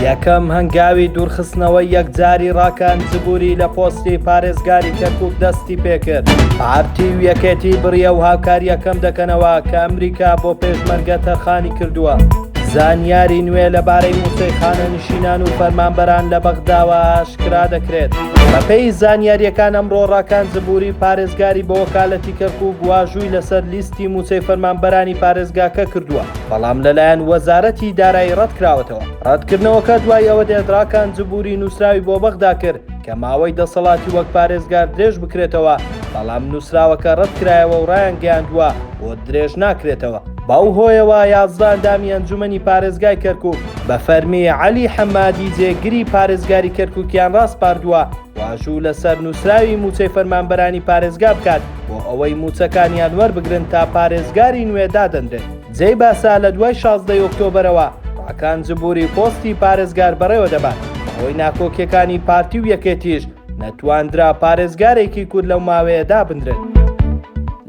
یەکەم هەنگاوی دوورخستنەوەی یەکجاری ڕاکان جبوری لە پۆستی پارێزگاری کەرکوک دەستیپێکرد. پارتی و یەکێتی بڕیە و هاوکاریە کەمدەکەنەوە کە ئەمریکا بۆ پێشمەرگە تەرخانی کردووە. زانیاری نوێ لەبارەی موچەی خانە نشینان و فەرمانبەران لە بەغداوە ئاشكرا دەکرێت. بەپێی زانیاریەکان ئەمڕۆ ڕاکان جبوری پارێزگاری بە وەکالەتی کەرکوک واژووی لەسەر لیستی موچەی فەرمانبەرانی پارێزگاکە کردووە، بەڵام لەلایەن وەزارەتی دارایی ڕەتکراوەتەوە. ڕەتکردنەوەکە دوای ئەوە دێت ڕاکان جبوری نووسراوی بۆ بەغدا کرد کە ماوەی دەسەڵاتی وەک پارێزگار درێژ بکرێتەوە، بەڵام نووسراوەکە ڕەتکرایەوە و ڕایان گەیاندووە بۆ درێژ ناکرێتەوە. باو هۆیەوە 11 ئەندامی ئەنجومەنی پارێزگای کەرکوک بە فەرمی عەلی حەمادی جێگری پارێزگاری کەرکوکیان ڕاستپاردووە واژوو لەسەر نووسراوی موچەی فەرمانبەرانی پارێزگا بکات بۆ ئەوەی موچەکانیان وەربگرن تا پارێزگاری نوێ دادەنرێت. جێی باسا لە دوای 16 ئۆکتۆبەرەوە ڕاکان جبوری پۆستی پارێزگار بەڕێوە دەبات، بەهۆی ناکۆکیەکانی پارتی و یەکێتیش نەتواندرا پارێزگارێکی کورد لەو ماوەیە دابدرێت.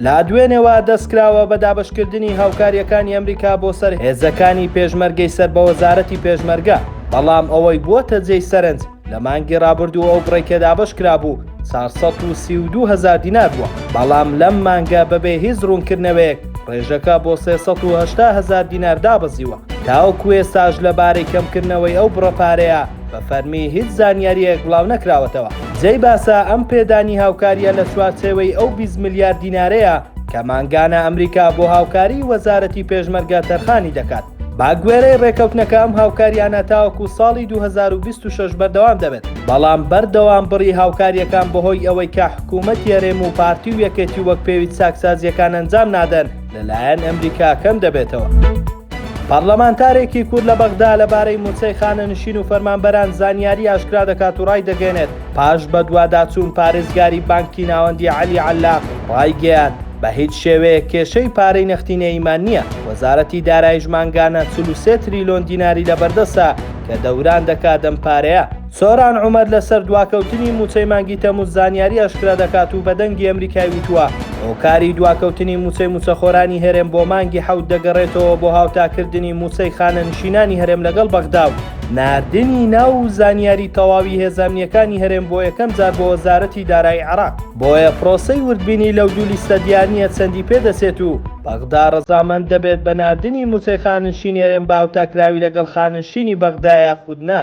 لا دوێنێەوە دەستکراوە بە دابشکردنی هاوکاریەکانی ئەمریکا بۆ سەر هێزەکانی پێشمەرگەی سەر بە وەزارەتی پێشمەرگە، بەڵام ئەوەی بووەتە جێی سەرنج لە مانگی ڕابردووە ئەو بڕێکە دابشکرا بوو 432,000 دینار بووە، بەڵام لەم مانگە بەبێ هیچ ڕوونکردنەوەیەک ڕێژەکە بۆ 380,000 دینار دابەزیوە. تاوەکو ئێستاش لەبارەی کەمکردنەوەی ئەو بڕەپارەیە بە فەرمی هیچ زانیاریەک بڵاو نەکراوەتەوە. جێی باسا ئەم پێدانی هاوکاریە لە چوارچێوەی ئەو 20 میلیارد دینارەیە کە مانگانە ئەمریکا بۆ هاوکاری وەزارەتی پێشمەرگە تەرخانی دەکات. با گوێرەی ڕێکەوتنەکە ئەم هاوکاریانە تاوەکو ساڵی 2026 بەردەوام دەبێت، بەڵام بەردەوام بڕی هاوکاریەکان بەهۆی ئەوەی کە حکوومەتی هەرێم و پارتی و یەکێتی وەک پێویست ساکسازیەکان ئەنجام نادەن لەلایەن ئەمریکا کەم دەبێتەوە. پەرلەمانتارێکی کورد لە بەغدا لەبارەی موچەی خانە نشین و فەرمانبەران زانیاری ئاشكرا دەکات و ڕای دەگەێنێت پاش بە دوواداچوون پارێزگاری بانکی ناوەندی عەلی عەلاق ڕایگەیان بە هیچ شێوەیە کێشەی پارەی نەختینە ئیمان نییە. وەزارەتی دارایی ژمانگانە 43 تریلیۆن دیناری لەبەردەسە کە دەوران دەکات ئەم پارەیە. سۆران عومەر لەسەر دواکەوتنی موچەی مانگی تەمووز زانیاری ئاشكرا دەکات و بەدەنگی ئەمریکای وتووە هۆکاری دواکەوتنی موچەی موچەخۆرانی هەرێم بۆ مانگی 7 دەگەڕێتەوە بۆ هاوتاکردنی موچەی خانە نشینانی هەرێم لەگەڵ بەغدا و ناردنی ناو زانیاری تەواوی هێزانیەکانی هەرێم بۆ یەکەم جار بۆ وەزارەتی دارایی عێراق. بۆیە پرۆسەی وردبینی لەو دوو لیستە دیارنیە چەندی پێدەچێت و بەغدا ڕەزامەند دەبێت بە ناردنی موچەی خانە نشینی هەرێم بە هاوتاکراوی لەگەڵ خانە نشینی بەغدا یاخود نا.